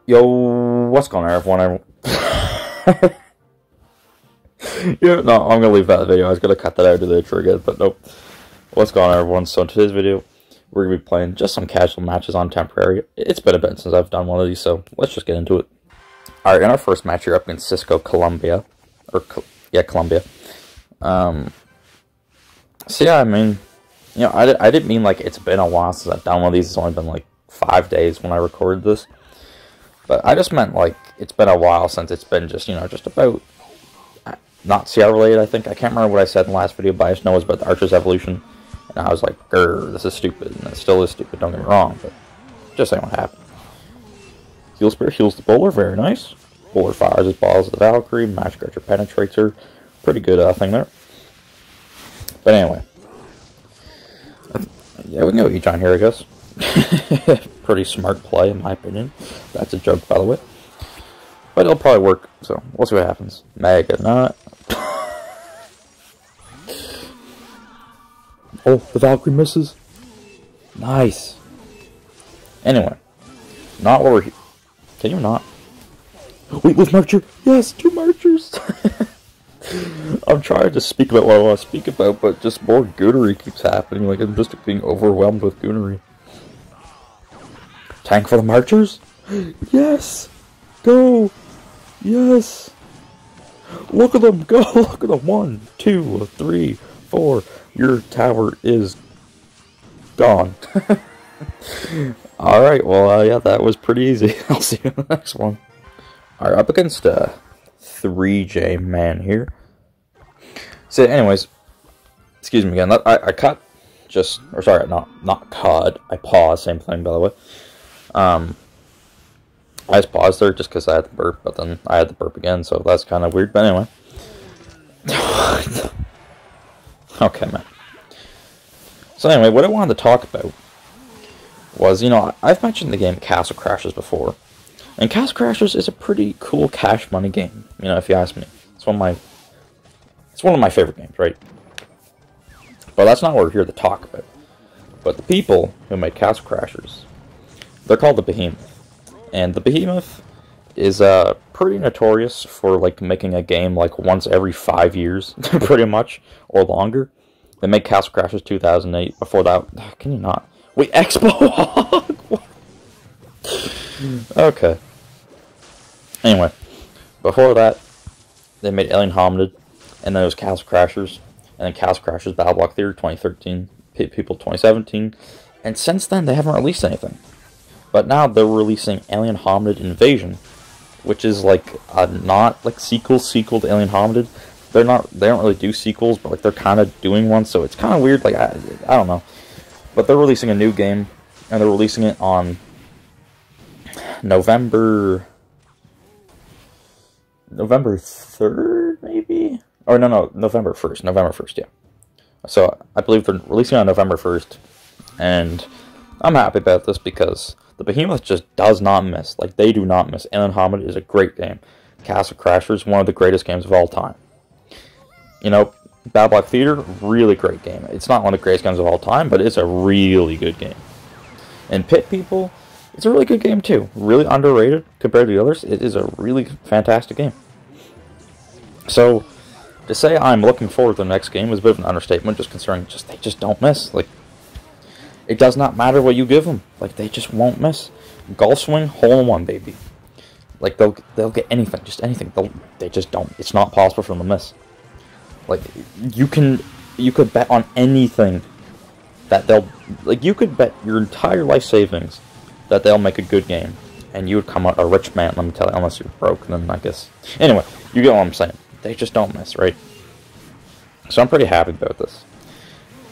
Yo, what's going on, everyone? Yeah, no, I'm gonna leave that video. I was gonna cut that out of the intro again, but nope. What's going on, everyone? So in today's video, we're gonna be playing just some casual matches on Temporary. It's been a bit since I've done one of these, so let's just get into it. Alright, in our first match here up against Cisco, Colombia. Colombia. So yeah, I mean, you know, I didn't mean like it's been a while since I've done one of these. It's only been like 5 days when I recorded this. But I just meant, like, it's been a while since it's been just, you know, just about, not CR related, I think. I can't remember what I said in the last video, but I just know it was about the Archer's Evolution. And I was like, grr, this is stupid. And it still is stupid, don't get me wrong, but just saying what happened. Heal Spear heals the Bowler, very nice. Bowler fires his balls at the Valkyrie. Match Scratcher penetrates her. Pretty good thing there. But anyway. Yeah, we can go Ejon here, I guess. Pretty smart play, in my opinion. That's a joke, by the way. But it'll probably work, so we'll see what happens. Mega Nut. Oh, the Valkyrie misses. Nice. Anyway. Not what we're here. Can you not? Wait, with Marcher? Yes, 2 Marchers! I'm trying to speak about what I want to speak about, but just more goonery keeps happening. Like, I'm just being overwhelmed with goonery. Tank for the Marchers? Yes! Go! Yes! Look at them! Go! Look at them! 1, 2, 3, 4. Your tower is gone. Alright, well, yeah, that was pretty easy. I'll see you in the next one. Alright, up against 3J man here. So, anyways, excuse me again. I cut just, or sorry, not cut. I paused. Same thing, by the way. I just paused there just because I had the burp, but then I had the burp again, so that's kind of weird. But anyway. Okay, man. So anyway, what I wanted to talk about was, you know, I've mentioned the game Castle Crashers before. And Castle Crashers is a pretty cool cash money game, you know, if you ask me. It's one of my favorite games, right? But that's not what we're here to talk about. But the people who made Castle Crashers, they're called the Behemoth. And the Behemoth is pretty notorious for like making a game like once every 5 years, pretty much, or longer. They made Castle Crashers 2008. Before that, can you not? Wait, Expo Hog? Okay. Anyway, before that, they made Alien Hominid, and then it was Castle Crashers, and then Castle Crashers Battle Block Theater 2013, People 2017, and since then they haven't released anything. But now they're releasing Alien Hominid Invasion, which is like not like sequel to Alien Hominid. They don't really do sequels, but like they're kind of doing one, so it's kind of weird. Like I don't know, but they're releasing a new game, and they're releasing it on November 3rd, maybe? Or no, November 1st, yeah. So I believe they're releasing on November 1st, and I'm happy about this because the Behemoth just does not miss. Like, they do not miss. Alien Hominid is a great game. Castle Crashers, one of the greatest games of all time. You know, Battle Block Theater, really great game. It's not one of the greatest games of all time, but it's a really good game. And Pit People, it's a really good game too. Really underrated compared to the others. It is a really fantastic game. So, to say I'm looking forward to the next game is a bit of an understatement, just considering they just don't miss. Like, it does not matter what you give them. Like, they just won't miss. Golf swing, hole-in-one, baby. Like, they'll get anything, just anything. They just don't. It's not possible for them to miss. Like, you could bet on anything that you could bet your entire life savings that they'll make a good game, and you would come out a rich man, let me tell you, unless you're broke, then I guess. Anyway, you get what I'm saying. They just don't miss, right? So I'm pretty happy about this.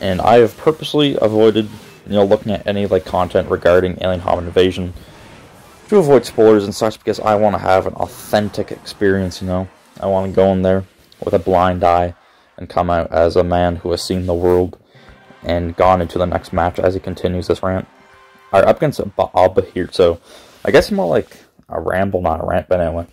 And I have purposely avoided, you know, looking at any, like, content regarding Alien Hominid Invasion to avoid spoilers and such, because I want to have an authentic experience, you know? I want to go in there with a blind eye and come out as a man who has seen the world and gone into the next match as he continues this rant. Alright, up against Alba here, so I guess more like a ramble, not a rant, but anyway.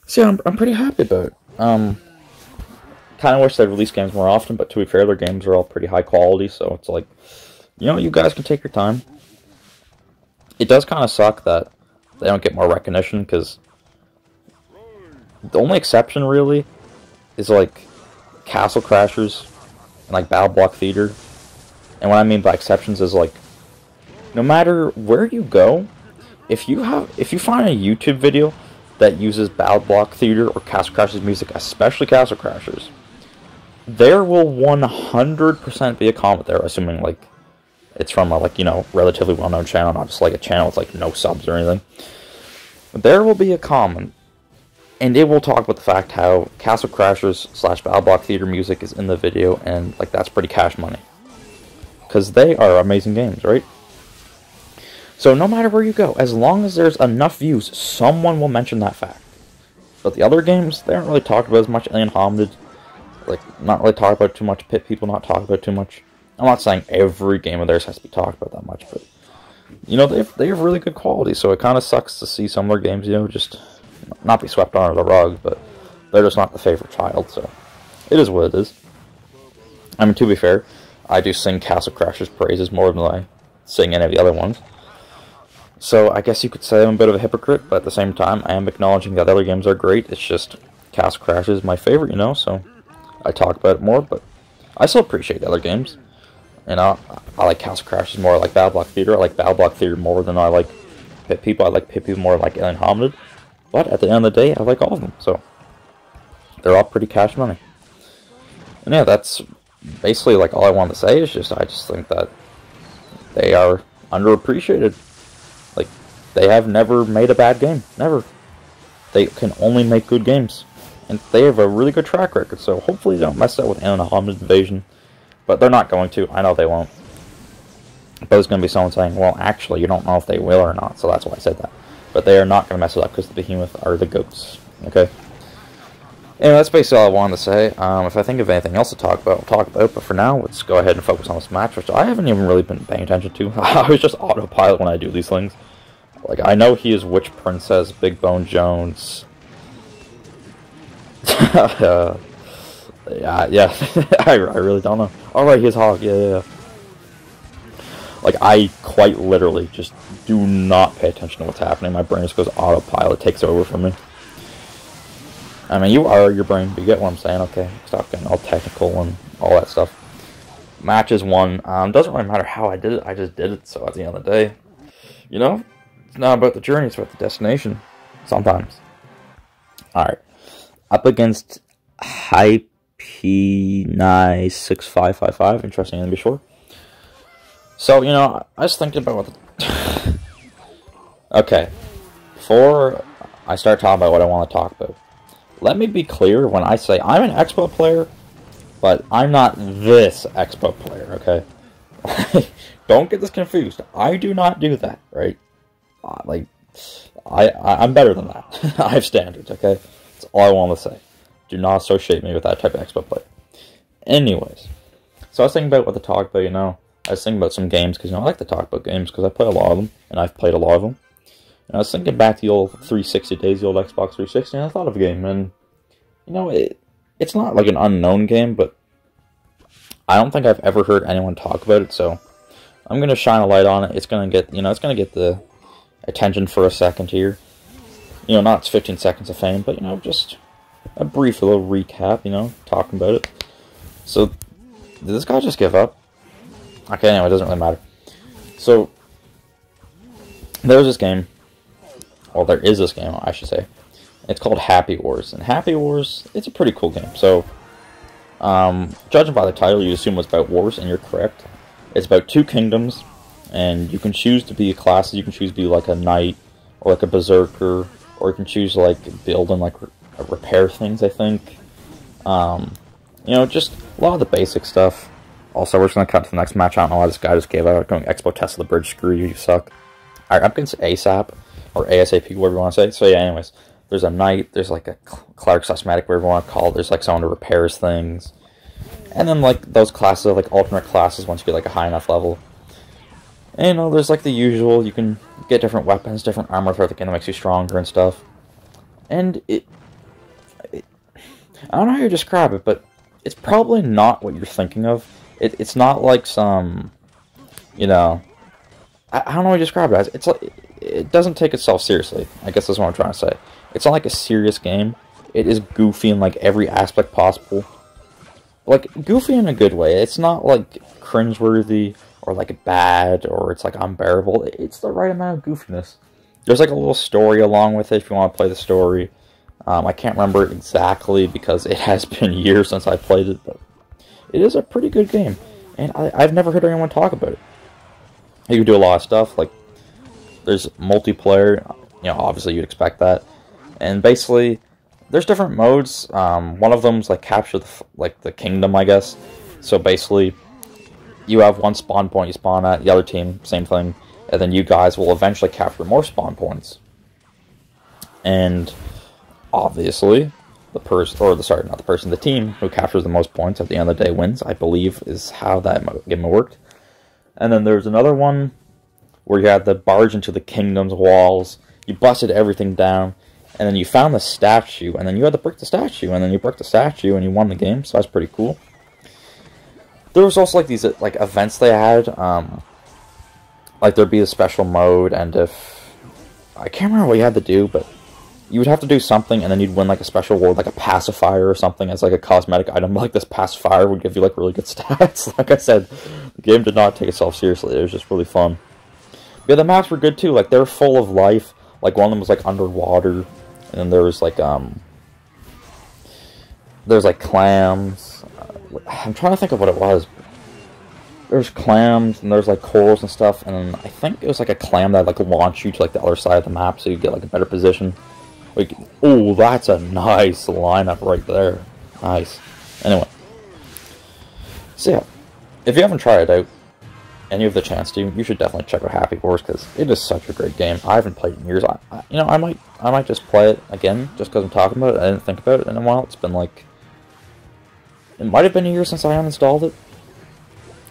So yeah, I'm pretty happy about it. Kind of wish they'd release games more often, but to be fair, their games are all pretty high quality, so it's like, you know, you guys can take your time. It does kind of suck that they don't get more recognition, because the only exception, really, is, like, Castle Crashers and, like, Battle Block Theater. And what I mean by exceptions is, like, no matter where you go, if you find a YouTube video that uses Battle Block Theater or Castle Crashers music, especially Castle Crashers, there will 100% be a comment there, assuming, like, it's from a, like, you know, relatively well-known channel, not just, like, a channel with, like, no subs or anything. There will be a comment, and it will talk about the fact how Castle Crashers / Battle Block Theater music is in the video, and, like, that's pretty cash money. Because they are amazing games, right? So no matter where you go, as long as there's enough views, someone will mention that fact. But the other games, they aren't really talked about as much. Alien Hominid, like, not really talked about too much. Pit People not talked about too much. I'm not saying every game of theirs has to be talked about that much, but, you know, they have really good quality, so it kind of sucks to see some of their games, you know, just not be swept under the rug, but they're just not the favorite child, so it is what it is. I mean, to be fair, I do sing Castle Crashers praises more than I sing any of the other ones. So I guess you could say I'm a bit of a hypocrite, but at the same time, I am acknowledging that other games are great. It's just Castle Crashers is my favorite, you know, so I talk about it more, but I still appreciate the other games. You know, I like Castle Crashers more, I like Battle Block Theater. I like Battle Block Theater more than I like Pit People. I like Pit People more than I like Alien Hominid. But at the end of the day, I like all of them, so they're all pretty cash money. And yeah, that's basically, like, all I wanted to say is just, I just think that they are underappreciated. Like, they have never made a bad game. Never. They can only make good games. And they have a really good track record, so hopefully they don't mess up with Alien Hominid Invasion. But they're not going to. I know they won't. But there's going to be someone saying, well, actually, you don't know if they will or not, so that's why I said that. But they are not going to mess it up, because the Behemoth are the GOATs. Okay? Anyway, that's basically all I wanted to say. If I think of anything else to talk about, I'll talk about it. But for now, let's go ahead and focus on this match, which I haven't even really been paying attention to. I was just autopilot when I do these things. Like, I know he is Witch Princess, Big Bone Jones. Yeah. I really don't know. Oh, right, he's Hog. Yeah. Like, I quite literally just do not pay attention to what's happening. My brain just goes autopilot, takes over from me. I mean, you are your brain, but you get what I'm saying, okay? Stop getting all technical and all that stuff. Match is won. Doesn't really matter how I did it, I just did it, so at the end of the day, you know, it's not about the journey, it's about the destination. Sometimes. Alright. Up against Hype9555, interesting to be sure. So, you know, I was thinking about what the... Okay. Before I start talking about what I want to talk about, let me be clear when I say I'm an Expo player, but I'm not this Expo player, okay? Don't get this confused. I do not do that, right? Like, I'm better than that. I have standards, okay? That's all I want to say. Do not associate me with that type of Expo player. Anyways, so I was thinking about what to talk about, you know. I was thinking about some games, because, you know, I like to talk about games, because I play a lot of them, and I've played a lot of them. And I was thinking back to the old 360 days, the old Xbox 360, and I thought of a game, and, you know, it's not like an unknown game, but I don't think I've ever heard anyone talk about it, so I'm going to shine a light on it. It's going to get, you know, it's going to get the attention for a second here. You know, not 15 seconds of fame, but, you know, just a brief little recap, you know, talking about it. So, did this guy just give up? Okay, anyway, it doesn't really matter. So, there's this game. Well, there is this game, I should say. It's called Happy Wars. And Happy Wars, it's a pretty cool game. So, judging by the title, you assume it's about wars, and you're correct. It's about two kingdoms, and you can choose to be classes. You can choose to be like a knight, or like a berserker, or you can choose to, like, build and, like, repair things, I think. You know, just a lot of the basic stuff. Also, we're just going to cut to the next match. I don't know why this guy just gave out. Going Expo Tesla Bridge. Screw you, you suck. Alright, I'm going to say ASAP, or ASAP, whatever you want to say. So yeah, anyways. There's a knight, there's like a cleric systematic, whatever you want to call it. There's like someone who repairs things. And then like those classes are like alternate classes once you get like a high enough level. And you know, there's like the usual, you can get different weapons, different armor throughout the game that makes you stronger and stuff. And I don't know how you describe it, but it's probably not what you're thinking of. It's not like some, you know, I don't know how to describe it as. it doesn't take itself seriously. I guess that's what I'm trying to say. It's not like a serious game. It is goofy in like every aspect possible. Like, goofy in a good way. It's not like cringeworthy or like bad or it's like unbearable. It's the right amount of goofiness. There's like a little story along with it if you want to play the story. I can't remember it exactly because it has been years since I played it, but it is a pretty good game. And I've never heard anyone talk about it. You can do a lot of stuff, like there's multiplayer, you know, obviously you'd expect that. And basically, there's different modes. One of them's like capture the kingdom, I guess. So basically, you have one spawn point you spawn at, the other team, same thing. And then you guys will eventually capture more spawn points. And obviously, the team who captures the most points at the end of the day wins, I believe, is how that game worked. And then there's another one where you had to barge into the kingdom's walls, you busted everything down, and then you found the statue, and then you had to break the statue, and then you broke the statue, and you won the game, so that's pretty cool. There was also like these like events they had, like there'd be a special mode, and if I can't remember what you had to do, but you would have to do something, and then you'd win like a special reward, like a pacifier or something, as like a cosmetic item. Like this pacifier would give you like really good stats. Like I said, the game did not take itself seriously. It was just really fun. Yeah, the maps were good too. Like they were full of life. Like one of them was like underwater, and then there was like there's like clams. I'm trying to think of what it was. There's clams and there's like corals and stuff, and then I think it was like a clam that like launched you to like the other side of the map, so you get like a better position. Like, oh, that's a nice lineup right there. Nice. Anyway, so yeah, if you haven't tried it out, and you have the chance to, you should definitely check out Happy Wars because it is such a great game. I haven't played it in years. I might just play it again just because I'm talking about it. I didn't think about it in a while. It's been like, it might have been a year since I uninstalled it.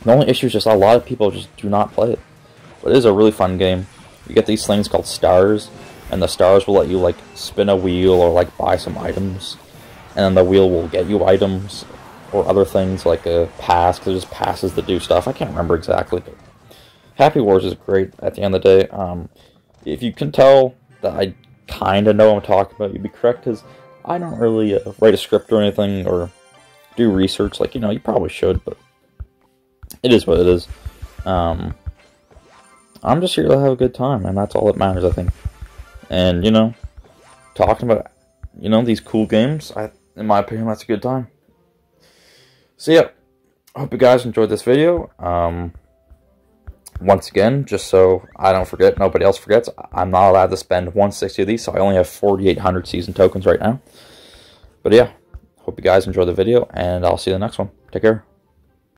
The only issue is just a lot of people just do not play it. But it is a really fun game. You get these things called stars, and the stars will let you like spin a wheel or like buy some items, and then the wheel will get you items or other things like a pass, because there's just passes that do stuff. I can't remember exactly, but Happy Wars is great at the end of the day. If you can tell that I kind of know what I'm talking about, you'd be correct, because I don't really write a script or anything or do research like, you know, you probably should, but it is what it is. I'm just here to have a good time, and that's all that matters, I think. And, you know, talking about, you know, these cool games, in my opinion, that's a good time. So, yeah, I hope you guys enjoyed this video. Once again, just so I don't forget, nobody else forgets, I'm not allowed to spend 160 of these, so I only have 4,800 season tokens right now. But, yeah, hope you guys enjoyed the video, and I'll see you in the next one. Take care.